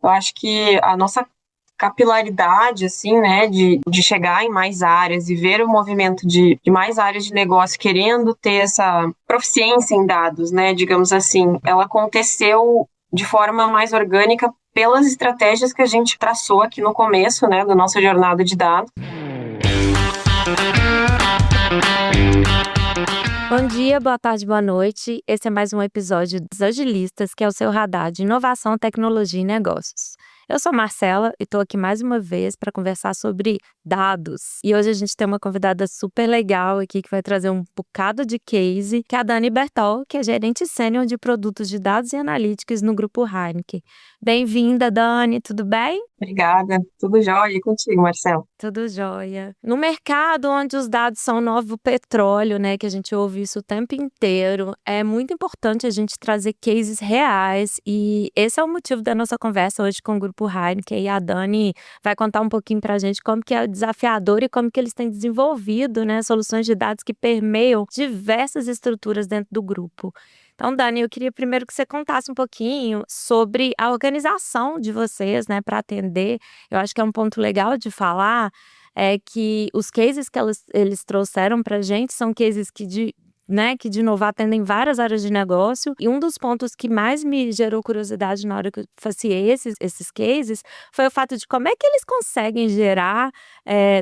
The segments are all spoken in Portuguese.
Eu acho que a nossa capilaridade, assim, né, de chegar em mais áreas e ver o movimento de mais áreas de negócio querendo ter essa proficiência em dados, né, digamos assim, ela aconteceu de forma mais orgânica pelas estratégias que a gente traçou aqui no começo, né, da nossa jornada de dados. Bom dia, boa tarde, boa noite. Esse é mais um episódio dos Agilistas, que é o seu radar de inovação, tecnologia e negócios. Eu sou Marcela e estou aqui mais uma vez para conversar sobre dados. E hoje a gente tem uma convidada super legal aqui que vai trazer um bocado de case, que é a Dani Bertol, que é gerente sênior de produtos de dados e analytics no Grupo Heineken. Bem-vinda, Dani, tudo bem? Obrigada, tudo jóia e contigo, Marcelo. Tudo jóia. No mercado onde os dados são o novo petróleo, né, que a gente ouve isso o tempo inteiro, é muito importante a gente trazer cases reais e esse é o motivo da nossa conversa hoje com o Grupo Heineken e a Dani vai contar um pouquinho pra gente como que é desafiador e como que eles têm desenvolvido, né, soluções de dados que permeiam diversas estruturas dentro do grupo. Então, Dani, eu queria primeiro que você contasse um pouquinho sobre a organização de vocês, né, para atender. Eu acho que é um ponto legal de falar, é que os cases que eles trouxeram para a gente são cases que de novo atendem várias áreas de negócio. E um dos pontos que mais me gerou curiosidade na hora que eu faziei esses cases foi o fato de como é que eles conseguem gerar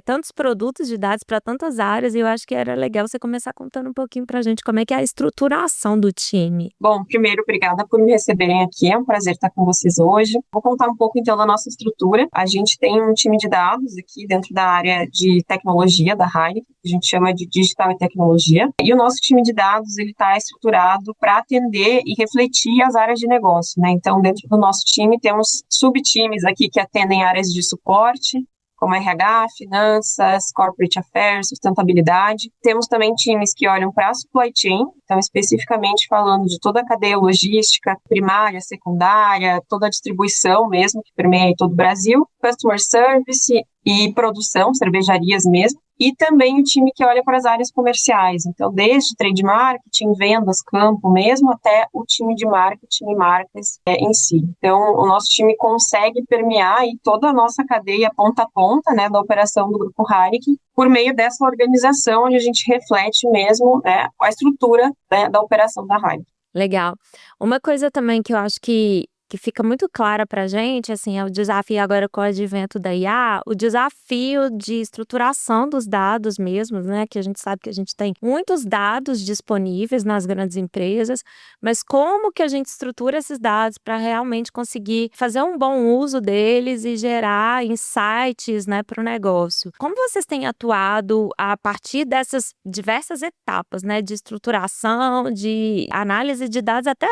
tantos produtos de dados para tantas áreas. E eu acho que era legal você começar contando um pouquinho para a gente como é que é a estruturação do time. Bom, primeiro, obrigada por me receberem aqui, é um prazer estar com vocês hoje. Vou contar um pouco, então, da nossa estrutura. A gente tem um time de dados aqui dentro da área de tecnologia da Heineken, que a gente chama de digital e tecnologia, e o nosso time de dados, ele está estruturado para atender e refletir as áreas de negócio, né? Então, dentro do nosso time, temos subtimes aqui que atendem áreas de suporte, como RH, finanças, corporate affairs, sustentabilidade. Temos também times que olham para a supply chain, então especificamente falando de toda a cadeia logística, primária, secundária, toda a distribuição mesmo, que permeia todo o Brasil, customer service e produção, cervejarias mesmo, e também o time que olha para as áreas comerciais, então desde trade marketing, vendas, campo mesmo, até o time de marketing e marcas em si. Então o nosso time consegue permear aí toda a nossa cadeia ponta a ponta, né, da operação do Grupo Heineken, por meio dessa organização onde a gente reflete mesmo, né, a estrutura, né, da operação da Heineken. Legal. Uma coisa também que eu acho que fica muito clara pra gente, assim, é o desafio agora com o advento da IA, o desafio de estruturação dos dados mesmos, né, que a gente sabe que a gente tem muitos dados disponíveis nas grandes empresas, mas como que a gente estrutura esses dados para realmente conseguir fazer um bom uso deles e gerar insights, né, para o negócio. Como vocês têm atuado a partir dessas diversas etapas, né, de estruturação, de análise de dados, até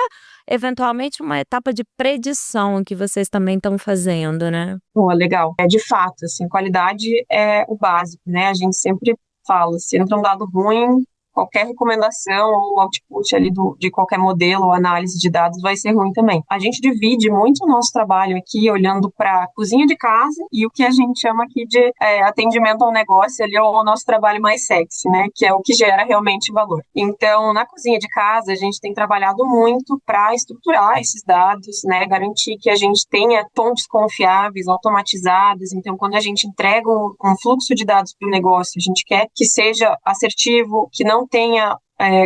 eventualmente uma etapa de predição que vocês também estão fazendo, né? Pô, legal. De fato, assim, qualidade é o básico, né? A gente sempre fala, se entra um dado ruim, qualquer recomendação ou output ali de qualquer modelo ou análise de dados vai ser ruim também. A gente divide muito o nosso trabalho aqui olhando para a cozinha de casa e o que a gente chama aqui de atendimento ao negócio ali, ou o nosso trabalho mais sexy, né? Que é o que gera realmente valor. Então, na cozinha de casa, a gente tem trabalhado muito para estruturar esses dados, né? Garantir que a gente tenha fontes confiáveis, automatizadas. Então, quando a gente entrega um fluxo de dados para o negócio, a gente quer que seja assertivo, que não tenha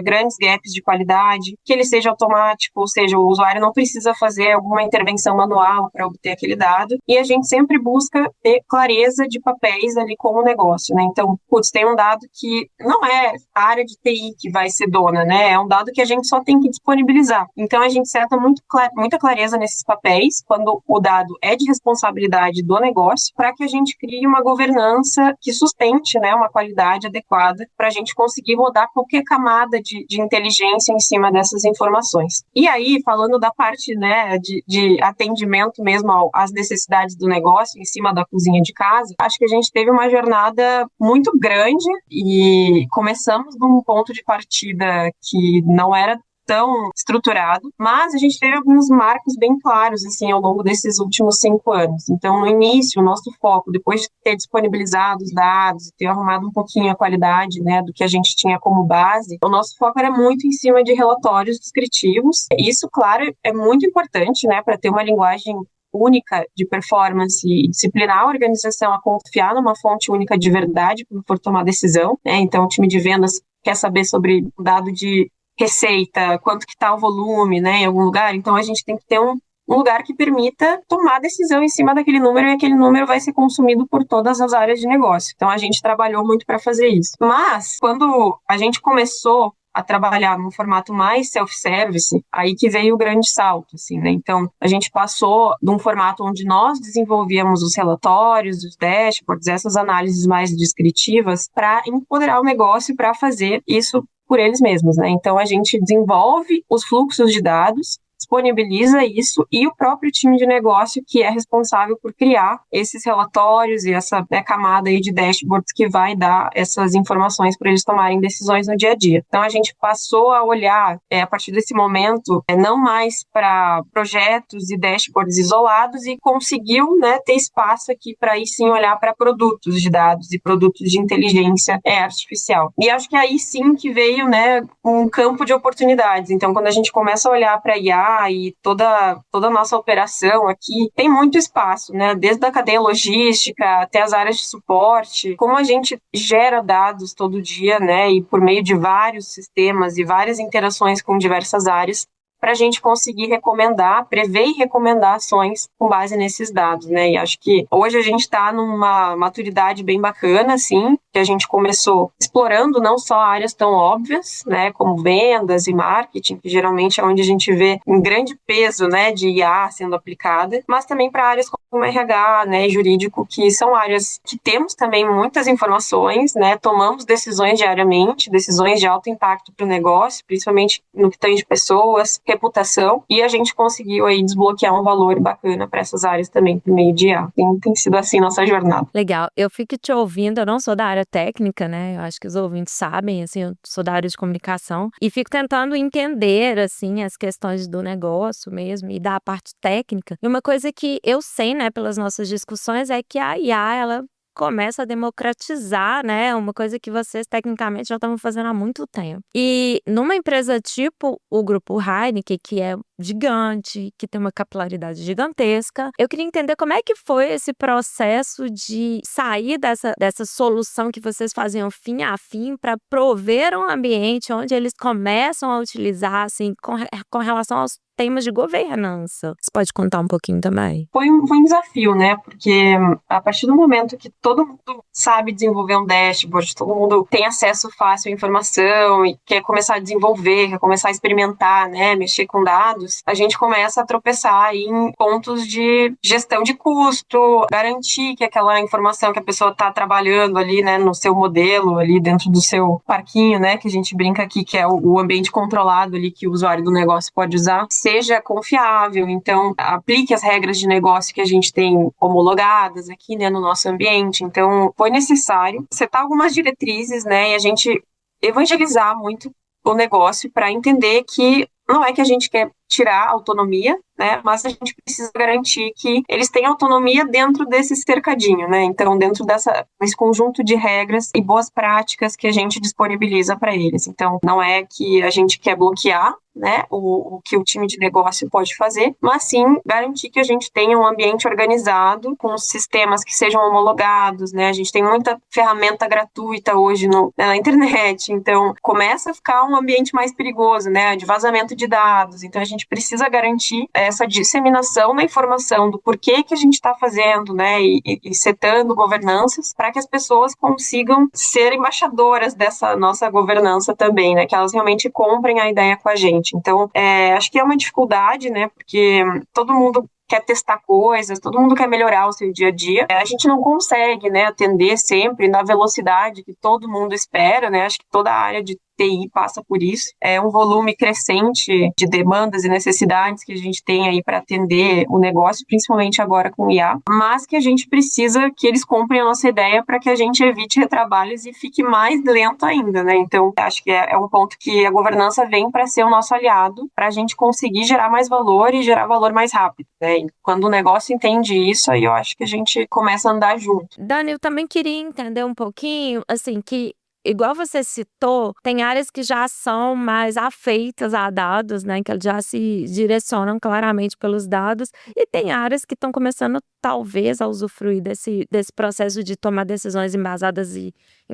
grandes gaps de qualidade, que ele seja automático, ou seja, o usuário não precisa fazer alguma intervenção manual para obter aquele dado, e a gente sempre busca ter clareza de papéis ali com o negócio, né? Então, tem um dado que não é a área de TI que vai ser dona, né? É um dado que a gente só tem que disponibilizar. Então, a gente seta muita clareza nesses papéis, quando o dado é de responsabilidade do negócio, para que a gente crie uma governança que sustente, né, uma qualidade adequada para a gente conseguir rodar qualquer camada de inteligência em cima dessas informações. E aí, falando da parte, né, de atendimento mesmo às necessidades do negócio em cima da cozinha de casa, acho que a gente teve uma jornada muito grande e começamos de um ponto de partida que não era tão estruturado, mas a gente teve alguns marcos bem claros, assim, ao longo desses últimos 5 anos. Então, no início, o nosso foco, depois de ter disponibilizado os dados, ter arrumado um pouquinho a qualidade, né, do que a gente tinha como base, o nosso foco era muito em cima de relatórios descritivos. Isso, claro, é muito importante, né, para ter uma linguagem única de performance e disciplinar a organização a confiar numa fonte única de verdade quando for tomar decisão, né? Então, o time de vendas quer saber sobre o dado de receita, quanto que está o volume, né, em algum lugar. Então, a gente tem que ter um lugar que permita tomar decisão em cima daquele número, e aquele número vai ser consumido por todas as áreas de negócio. Então, a gente trabalhou muito para fazer isso. Mas, quando a gente começou a trabalhar num formato mais self-service, aí que veio o grande salto, assim, né? Então, a gente passou de um formato onde nós desenvolvíamos os relatórios, os dashboards, essas análises mais descritivas, para empoderar o negócio para fazer isso por eles mesmos, né? Então, a gente desenvolve os fluxos de dados, disponibiliza isso, e o próprio time de negócio que é responsável por criar esses relatórios e essa, né, camada aí de dashboards que vai dar essas informações para eles tomarem decisões no dia a dia. Então, a gente passou a olhar, a partir desse momento, não mais para projetos e dashboards isolados, e conseguiu, né, ter espaço aqui para aí sim olhar para produtos de dados e produtos de inteligência artificial. E acho que aí sim que veio, né, um campo de oportunidades. Então, quando a gente começa a olhar para IA e toda a nossa operação aqui, tem muito espaço, né? Desde a cadeia logística até as áreas de suporte. Como a gente gera dados todo dia, né? E por meio de vários sistemas e várias interações com diversas áreas, para a gente conseguir recomendar, prever e recomendar ações com base nesses dados, né? E acho que hoje a gente está numa maturidade bem bacana, assim, que a gente começou explorando não só áreas tão óbvias, né, como vendas e marketing, que geralmente é onde a gente vê um grande peso, né, de IA sendo aplicada, mas também para áreas como RH, né, jurídico, que são áreas que temos também muitas informações, né, tomamos decisões diariamente, decisões de alto impacto para o negócio, principalmente no que tange pessoas, reputação, e a gente conseguiu aí desbloquear um valor bacana para essas áreas também por meio de IA. Tem sido assim nossa jornada. Legal. Eu fico te ouvindo, eu não sou da área técnica, né? Eu acho que os ouvintes sabem, assim, eu sou da área de comunicação e fico tentando entender, assim, as questões do negócio mesmo e da parte técnica. E uma coisa que eu sei, né, pelas nossas discussões é que a IA, ela começa a democratizar, né, uma coisa que vocês tecnicamente já estavam fazendo há muito tempo. E numa empresa tipo o Grupo Heineken, que é gigante, que tem uma capilaridade gigantesca, eu queria entender como é que foi esse processo de sair dessa solução que vocês faziam fim a fim para prover um ambiente onde eles começam a utilizar, assim, com relação aos temas de governança. Você pode contar um pouquinho também? Foi um desafio, né? Porque a partir do momento que todo mundo sabe desenvolver um dashboard, todo mundo tem acesso fácil à informação e quer começar a desenvolver, quer começar a experimentar, né? Mexer com dados, a gente começa a tropeçar em pontos de gestão de custo, garantir que aquela informação que a pessoa está trabalhando ali, né, no seu modelo, ali dentro do seu parquinho, né, que a gente brinca aqui, que é o ambiente controlado ali que o usuário do negócio pode usar, seja confiável. Então, aplique as regras de negócio que a gente tem homologadas aqui, né, no nosso ambiente. Então, foi necessário setar algumas diretrizes, né, e a gente evangelizar muito o negócio para entender que não é que a gente quer tirar a autonomia, né, mas a gente precisa garantir que eles tenham autonomia dentro desse cercadinho, né, então dentro desse conjunto de regras e boas práticas que a gente disponibiliza para eles. Então, não é que a gente quer bloquear, né, o que o time de negócio pode fazer, mas sim garantir que a gente tenha um ambiente organizado com sistemas que sejam homologados, né, a gente tem muita ferramenta gratuita hoje na internet, então começa a ficar um ambiente mais perigoso, né, de vazamento de dados. Então a gente precisa garantir essa disseminação da informação do porquê que a gente está fazendo, né, e setando governanças para que as pessoas consigam ser embaixadoras dessa nossa governança também, né, que elas realmente comprem a ideia com a gente. Então, acho que é uma dificuldade, né, porque todo mundo quer testar coisas, todo mundo quer melhorar o seu dia a dia. A gente não consegue, né, atender sempre na velocidade que todo mundo espera, né, acho que toda a área de TI passa por isso. É um volume crescente de demandas e necessidades que a gente tem aí para atender o negócio, principalmente agora com o IA, mas que a gente precisa que eles comprem a nossa ideia para que a gente evite retrabalhos e fique mais lento ainda, né? Então, acho que é um ponto que a governança vem para ser o nosso aliado, para a gente conseguir gerar mais valor e gerar valor mais rápido, né? E quando o negócio entende isso, aí eu acho que a gente começa a andar junto. Dani, eu também queria entender um pouquinho, assim, que igual você citou, tem áreas que já são mais afeitas a dados, né, que elas já se direcionam claramente pelos dados, e tem áreas que estão começando talvez a usufruir desse processo de tomar decisões embasadas em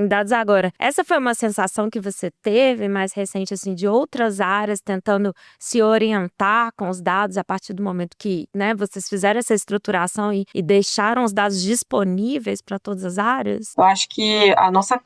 dados agora. Essa foi uma sensação que você teve mais recente, assim, de outras áreas tentando se orientar com os dados a partir do momento que, né, vocês fizeram essa estruturação e deixaram os dados disponíveis para todas as áreas? Eu acho que a nossa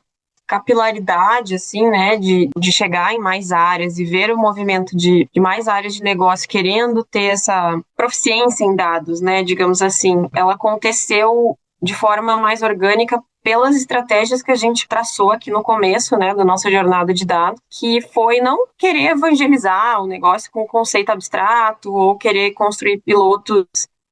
capilaridade, assim, né, de chegar em mais áreas e ver o movimento de mais áreas de negócio querendo ter essa proficiência em dados, né, digamos assim, ela aconteceu de forma mais orgânica pelas estratégias que a gente traçou aqui no começo, né, da nossa jornada de dados, que foi não querer evangelizar o negócio com um conceito abstrato ou querer construir pilotos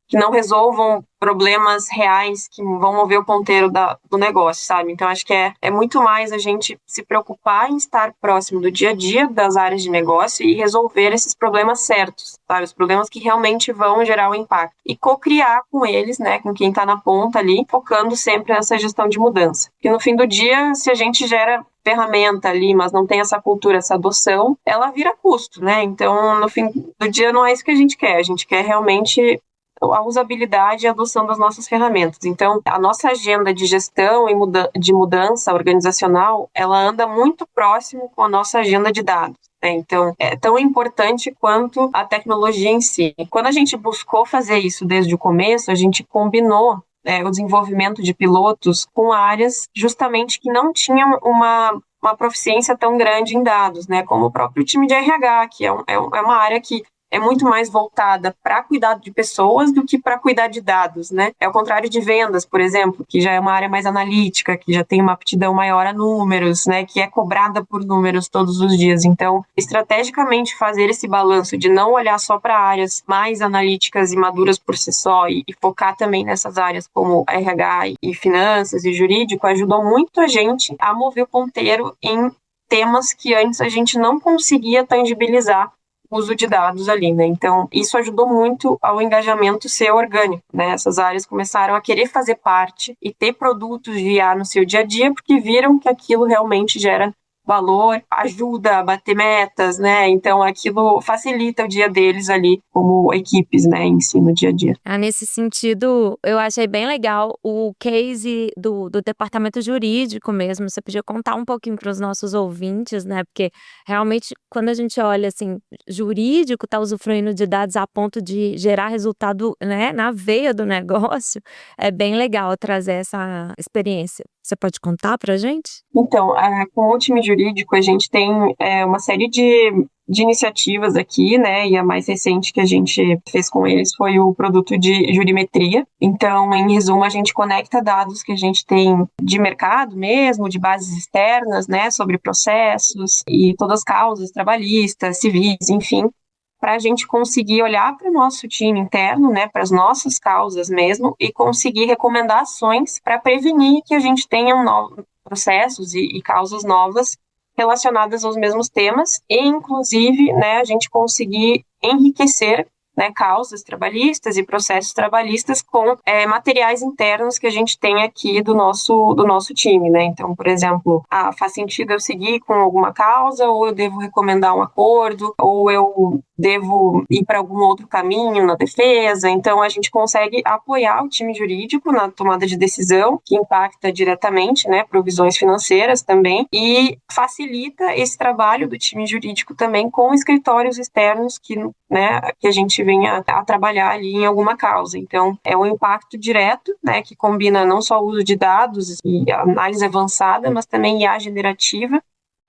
que não resolvam problemas reais que vão mover o ponteiro do negócio, sabe? Então, acho que é muito mais a gente se preocupar em estar próximo do dia a dia das áreas de negócio e resolver esses problemas certos, sabe? Os problemas que realmente vão gerar o impacto. E co-criar com eles, né? Com quem está na ponta ali, focando sempre nessa gestão de mudança. Porque no fim do dia, se a gente gera ferramenta ali, mas não tem essa cultura, essa adoção, ela vira custo, né? Então, no fim do dia, não é isso que a gente quer. A gente quer realmente a usabilidade e a adoção das nossas ferramentas. Então, a nossa agenda de gestão e de mudança organizacional, ela anda muito próximo com a nossa agenda de dados. Então, é tão importante quanto a tecnologia em si. Quando a gente buscou fazer isso desde o começo, a gente combinou o desenvolvimento de pilotos com áreas justamente que não tinham uma proficiência tão grande em dados, né? Como o próprio time de RH, que é uma área que é muito mais voltada para cuidado de pessoas do que para cuidar de dados, né? É o contrário de vendas, por exemplo, que já é uma área mais analítica, que já tem uma aptidão maior a números, né? Que é cobrada por números todos os dias. Então, estrategicamente fazer esse balanço de não olhar só para áreas mais analíticas e maduras por si só e focar também nessas áreas como RH e finanças e jurídico ajudou muito a gente a mover o ponteiro em temas que antes a gente não conseguia tangibilizar uso de dados ali, né? Então, isso ajudou muito ao engajamento ser orgânico, né? Essas áreas começaram a querer fazer parte e ter produtos de IA no seu dia a dia, porque viram que aquilo realmente gera valor, ajuda a bater metas, né? Então, aquilo facilita o dia deles ali como equipes, né? Em si, no dia a dia. Nesse sentido, eu achei bem legal o case do departamento jurídico mesmo. Você podia contar um pouquinho para os nossos ouvintes, né? Porque realmente, quando a gente olha assim, jurídico está usufruindo de dados a ponto de gerar resultado, né, na veia do negócio, é bem legal trazer essa experiência. Você pode contar para a gente? Então, com o time jurídico, a gente tem uma série de iniciativas aqui, né? E a mais recente que a gente fez com eles foi o produto de jurimetria. Então, em resumo, a gente conecta dados que a gente tem de mercado mesmo, de bases externas, né? Sobre processos e todas as causas trabalhistas, civis, enfim, para a gente conseguir olhar para o nosso time interno, né, para as nossas causas mesmo, e conseguir recomendar ações para prevenir que a gente tenha novos processos e causas novas relacionadas aos mesmos temas, e inclusive, né, a gente conseguir enriquecer, né, causas trabalhistas e processos trabalhistas com materiais internos que a gente tem aqui do nosso time, né? Então, por exemplo, faz sentido eu seguir com alguma causa, ou eu devo recomendar um acordo, ou eu devo ir para algum outro caminho na defesa. Então, a gente consegue apoiar o time jurídico na tomada de decisão, que impacta diretamente, né, provisões financeiras também, e facilita esse trabalho do time jurídico também com escritórios externos que a gente venha a trabalhar ali em alguma causa. Então, é um impacto direto, né, que combina não só o uso de dados e análise avançada, mas também IA generativa,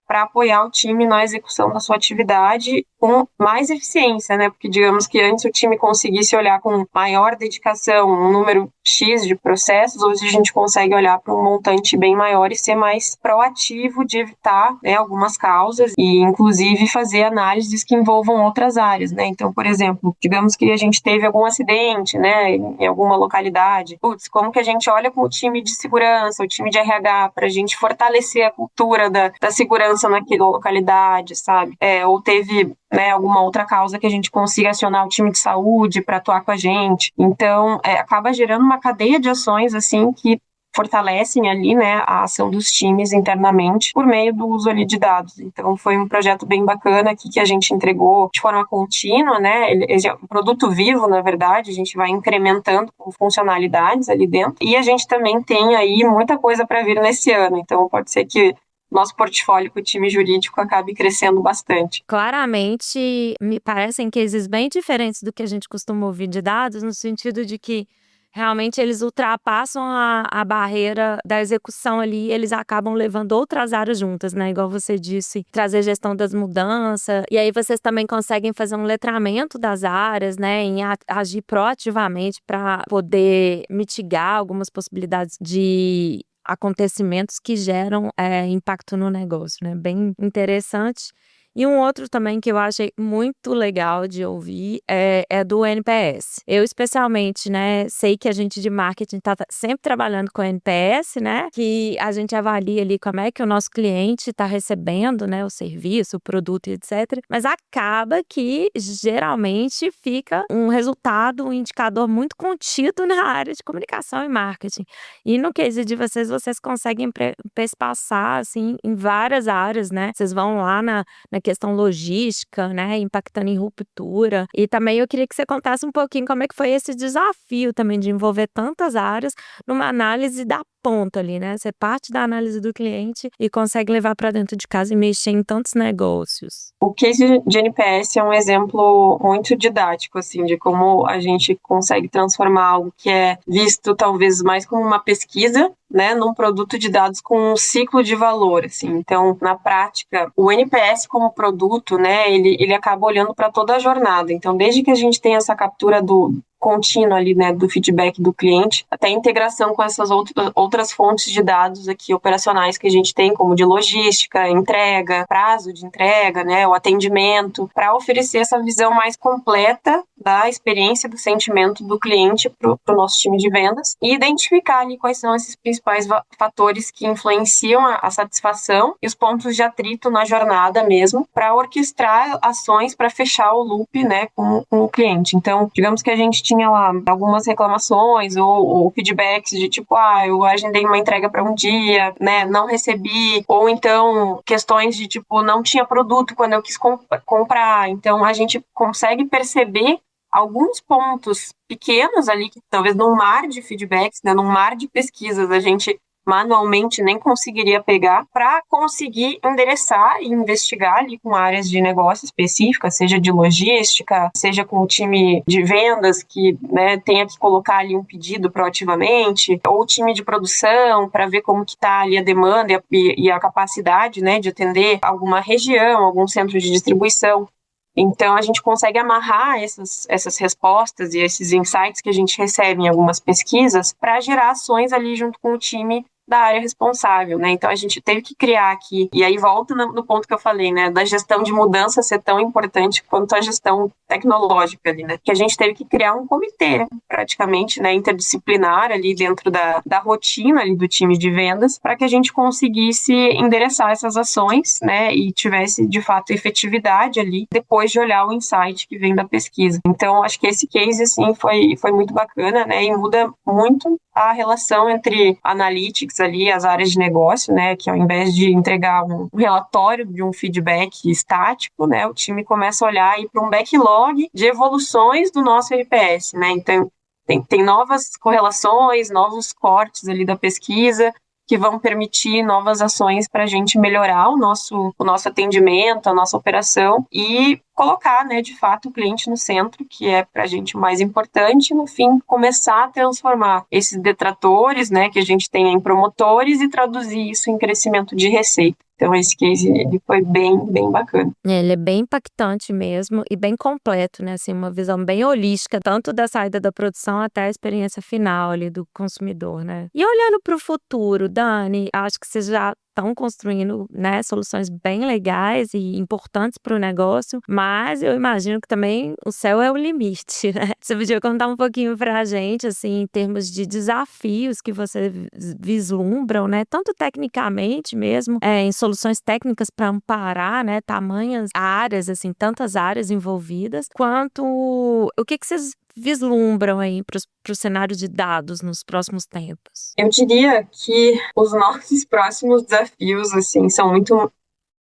para apoiar o time na execução da sua atividade com mais eficiência, né? Porque digamos que antes o time conseguisse olhar com maior dedicação um número X de processos, hoje a gente consegue olhar para um montante bem maior e ser mais proativo de evitar, né, algumas causas e inclusive fazer análises que envolvam outras áreas, né? Então, por exemplo, digamos que a gente teve algum acidente, né, em alguma localidade. Putz, como que a gente olha com o time de segurança, o time de RH, para a gente fortalecer a cultura da segurança naquela localidade, sabe? Ou teve, né, alguma outra causa que a gente consiga acionar o time de saúde para atuar com a gente. Então, acaba gerando uma cadeia de ações, assim, que fortalecem ali, né, a ação dos times internamente por meio do uso ali de dados. Então, foi um projeto bem bacana aqui que a gente entregou de forma contínua, né, ele é um produto vivo, na verdade, a gente vai incrementando com funcionalidades ali dentro, e a gente também tem aí muita coisa para vir nesse ano, então pode ser que nosso portfólio com o time jurídico acabe crescendo bastante. Claramente, me parecem cases bem diferentes do que a gente costuma ouvir de dados, no sentido de que realmente eles ultrapassam a barreira da execução ali, eles acabam levando outras áreas juntas, né? Igual você disse, trazer gestão das mudanças. E aí vocês também conseguem fazer um letramento das áreas, né? Em agir proativamente para poder mitigar algumas possibilidades de acontecimentos que geram impacto no negócio, né? Bem interessante. E um outro também que eu achei muito legal de ouvir é do NPS. Eu, especialmente, né, sei que a gente de marketing está sempre trabalhando com NPS, né? Que a gente avalia ali como é que o nosso cliente está recebendo, né, o serviço, o produto, etc. Mas acaba que geralmente fica um resultado, um indicador muito contido na área de comunicação e marketing. E no case de vocês conseguem perspassar, assim, em várias áreas, né? Vocês vão lá na questão logística, né, impactando em ruptura. E também eu queria que você contasse um pouquinho como é que foi esse desafio também de envolver tantas áreas numa análise da ponta ali, né? Você parte da análise do cliente e consegue levar para dentro de casa e mexer em tantos negócios. O case de NPS é um exemplo muito didático, assim, de como a gente consegue transformar algo que é visto talvez mais como uma pesquisa, né, num produto de dados com um ciclo de valor, assim. Então, na prática, o NPS como produto, né, ele acaba olhando para toda a jornada. Então, desde que a gente tem essa captura contínua ali, né, do feedback do cliente, até a integração com essas outras fontes de dados aqui operacionais que a gente tem, como de logística, entrega, prazo de entrega, né, o atendimento, para oferecer essa visão mais completa da experiência, do sentimento do cliente para o nosso time de vendas e identificar ali quais são esses principais fatores que influenciam a satisfação e os pontos de atrito na jornada mesmo, para orquestrar ações para fechar o loop, né, com o cliente. Então, digamos que a gente tinha lá algumas reclamações ou feedbacks de tipo, eu agendei uma entrega para um dia, né, não recebi, ou então questões de tipo, não tinha produto quando eu quis comprar. Então, a gente consegue perceber alguns pontos pequenos ali, que talvez num mar de feedbacks, né, num mar de pesquisas, a gente manualmente nem conseguiria pegar, para conseguir endereçar e investigar ali com áreas de negócio específicas, seja de logística, seja com o time de vendas que, né, tenha que colocar ali um pedido proativamente, ou o time de produção para ver como que está ali a demanda e a capacidade, né, de atender alguma região, algum centro de distribuição. Então, a gente consegue amarrar essas respostas e esses insights que a gente recebe em algumas pesquisas para gerar ações ali junto com o time da área responsável, né? Então, a gente teve que criar aqui, e aí volta no ponto que eu falei, né? Da gestão de mudança ser tão importante quanto a gestão tecnológica ali, né? Que a gente teve que criar um comitê, praticamente, né? Interdisciplinar ali dentro da rotina ali do time de vendas, para que a gente conseguisse endereçar essas ações, né? E tivesse, de fato, efetividade ali, depois de olhar o insight que vem da pesquisa. Então, acho que esse case, assim, foi muito bacana, né? E muda muito a relação entre analytics ali, as áreas de negócio, né, que ao invés de entregar um relatório de um feedback estático, né, o time começa a olhar para um backlog de evoluções do nosso NPS, né, então tem novas correlações, novos cortes ali da pesquisa, que vão permitir novas ações para a gente melhorar o nosso atendimento, a nossa operação e colocar, né, de fato, o cliente no centro, que é para a gente o mais importante, e, no fim, começar a transformar esses detratores, né, que a gente tem em promotores e traduzir isso em crescimento de receita. Então, esse case ele foi bem, bem bacana. Ele é bem impactante mesmo e bem completo, né? Assim, uma visão bem holística, tanto da saída da produção até a experiência final ali do consumidor, né? E olhando para o futuro, Dani, acho que vocês já estão construindo, né, soluções bem legais e importantes para o negócio, mas eu imagino que também o céu é o limite, né? Você podia contar um pouquinho para a gente, assim, em termos de desafios que você vislumbram, né? Tanto tecnicamente mesmo, em soluções técnicas para amparar, né, tamanhas áreas, assim, tantas áreas envolvidas, quanto o que vocês vislumbram aí para o cenário de dados nos próximos tempos? Eu diria que os nossos próximos desafios, assim, são muito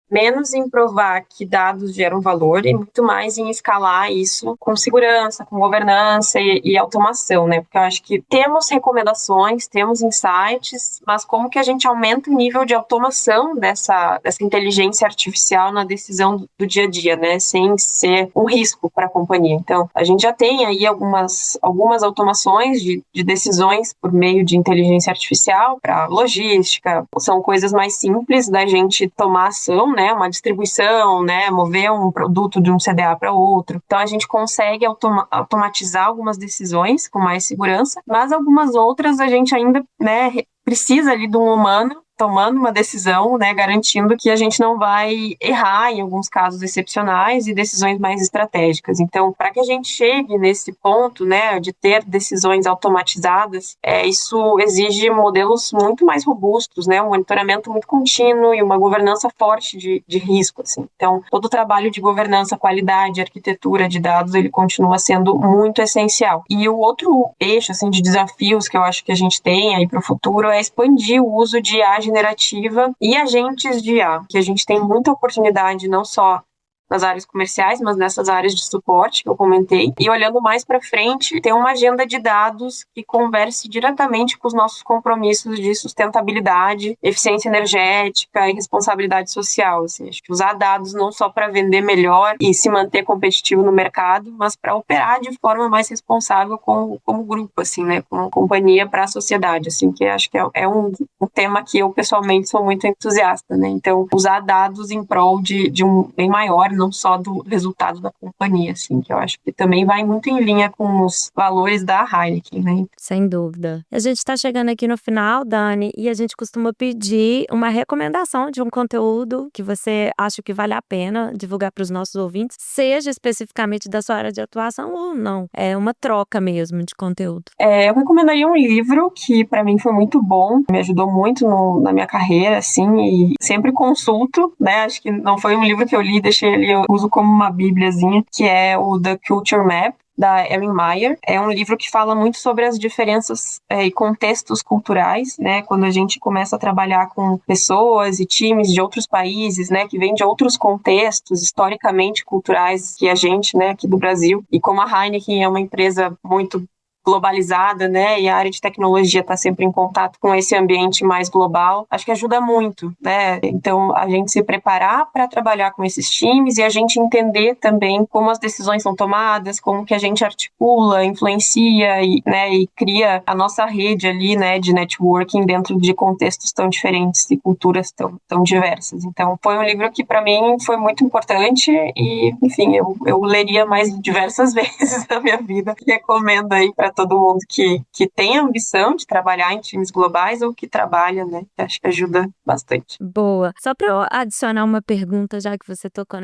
menos em provar que dados geram valor e muito mais em escalar isso com segurança, com governança e automação, né? Porque eu acho que temos recomendações, temos insights, mas como que a gente aumenta o nível de automação dessa inteligência artificial na decisão do dia a dia, né? Sem ser um risco para a companhia. Então, a gente já tem aí algumas automações de decisões por meio de inteligência artificial para logística, são coisas mais simples da gente tomar ação, né, uma distribuição, né, mover um produto de um CDA para outro. Então a gente consegue automatizar algumas decisões com mais segurança, mas algumas outras a gente ainda, né, precisa ali de um humano tomando uma decisão, né, garantindo que a gente não vai errar em alguns casos excepcionais e decisões mais estratégicas. Então, para que a gente chegue nesse ponto, né, de ter decisões automatizadas, isso exige modelos muito mais robustos, né, um monitoramento muito contínuo e uma governança forte de risco, assim. Então, todo o trabalho de governança, qualidade, arquitetura de dados, ele continua sendo muito essencial. E o outro eixo, assim, de desafios que eu acho que a gente tem aí para o futuro é expandir o uso de IA generativa e agentes de IA, que a gente tem muita oportunidade não só nas áreas comerciais, mas nessas áreas de suporte que eu comentei. E olhando mais para frente, tem uma agenda de dados que converse diretamente com os nossos compromissos de sustentabilidade, eficiência energética e responsabilidade social. Assim, acho que usar dados não só para vender melhor e se manter competitivo no mercado, mas para operar de forma mais responsável como grupo, assim, né, como companhia para a sociedade, assim, que acho que é um tema que eu pessoalmente sou muito entusiasta, né? Então, usar dados em prol de um bem maior, não só do resultado da companhia, assim, que eu acho que também vai muito em linha com os valores da Heineken, né? Sem dúvida. A gente está chegando aqui no final, Dani, e a gente costuma pedir uma recomendação de um conteúdo que você acha que vale a pena divulgar para os nossos ouvintes, seja especificamente da sua área de atuação ou não. É uma troca mesmo de conteúdo. Eu recomendaria um livro que para mim foi muito bom, me ajudou muito na minha carreira, assim, e sempre consulto, né? Acho que não foi um livro que eu li, deixei ali, eu uso como uma bíbliazinha, que é o The Culture Map, da Erin Meyer. É um livro que fala muito sobre as diferenças e contextos culturais, né? Quando a gente começa a trabalhar com pessoas e times de outros países, né? Que vêm de outros contextos historicamente culturais que a gente, né? Aqui do Brasil. E como a Heineken é uma empresa muito globalizada, né, e a área de tecnologia está sempre em contato com esse ambiente mais global, acho que ajuda muito, né, então a gente se preparar para trabalhar com esses times e a gente entender também como as decisões são tomadas, como que a gente articula, influencia e, né, e cria a nossa rede ali, né, de networking dentro de contextos tão diferentes e culturas tão diversas. Então foi um livro que para mim foi muito importante e, enfim, eu leria mais diversas vezes na minha vida. Recomendo aí para todo mundo que tem a ambição de trabalhar em times globais ou que trabalha, né? Acho que ajuda bastante. Boa. Só para eu adicionar uma pergunta, já que você tocou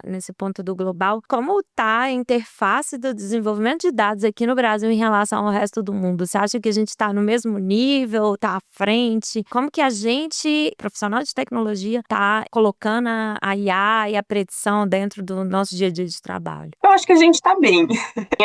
nesse ponto do global, como está a interface do desenvolvimento de dados aqui no Brasil em relação ao resto do mundo? Você acha que a gente está no mesmo nível, está à frente? Como que a gente, profissional de tecnologia, está colocando a IA e a predição dentro do nosso dia a dia de trabalho? Eu acho que a gente está bem.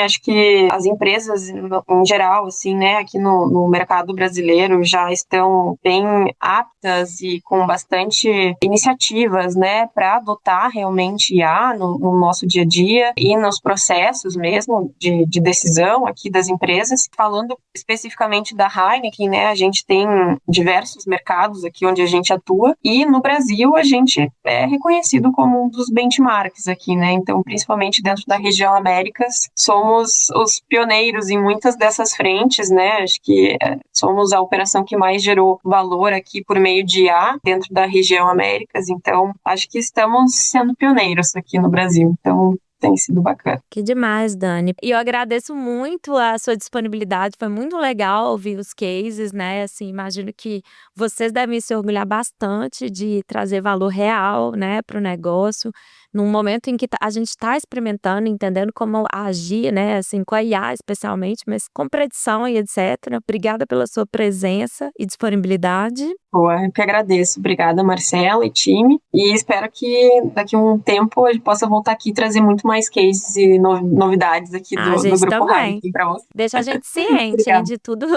Acho que as empresas, em geral, assim, né, aqui no mercado brasileiro já estão bem aptas e com bastante iniciativas, né, para adotar realmente IA no nosso dia a dia e nos processos mesmo de decisão aqui das empresas. Falando especificamente da Heineken, né, a gente tem diversos mercados aqui onde a gente atua e no Brasil a gente é reconhecido como um dos benchmarks aqui, né, então principalmente dentro da região Américas, somos os pioneiros em muitas dessas frentes, né? Acho que somos a operação que mais gerou valor aqui por meio de IA dentro da região Américas, então acho que estamos sendo pioneiros aqui no Brasil, então tem sido bacana. Que demais, Dani. E eu agradeço muito a sua disponibilidade, foi muito legal ouvir os cases, né, assim, imagino que vocês devem se orgulhar bastante de trazer valor real, né, para o negócio, num momento em que a gente está experimentando, entendendo como agir, né, assim, com a IA especialmente, mas com predição e etc. Obrigada pela sua presença e disponibilidade. Boa, eu que agradeço. Obrigada, Marcela e time. E espero que daqui a um tempo a gente possa voltar aqui e trazer muito mais cases e novidades aqui A do gente Grupo também. Heineken para você. Deixa a gente ciente, hein, Obrigada. de tudo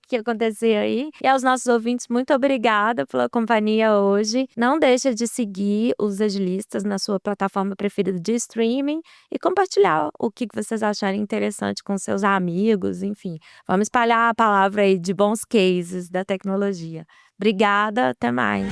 que acontecer aí. E aos nossos ouvintes, muito obrigada pela companhia hoje. Não deixa de seguir os Agilistas na sua plataforma preferida de streaming e compartilhar o que vocês acharem interessante com seus amigos, enfim. Vamos espalhar a palavra aí de bons cases da tecnologia. Obrigada, até mais.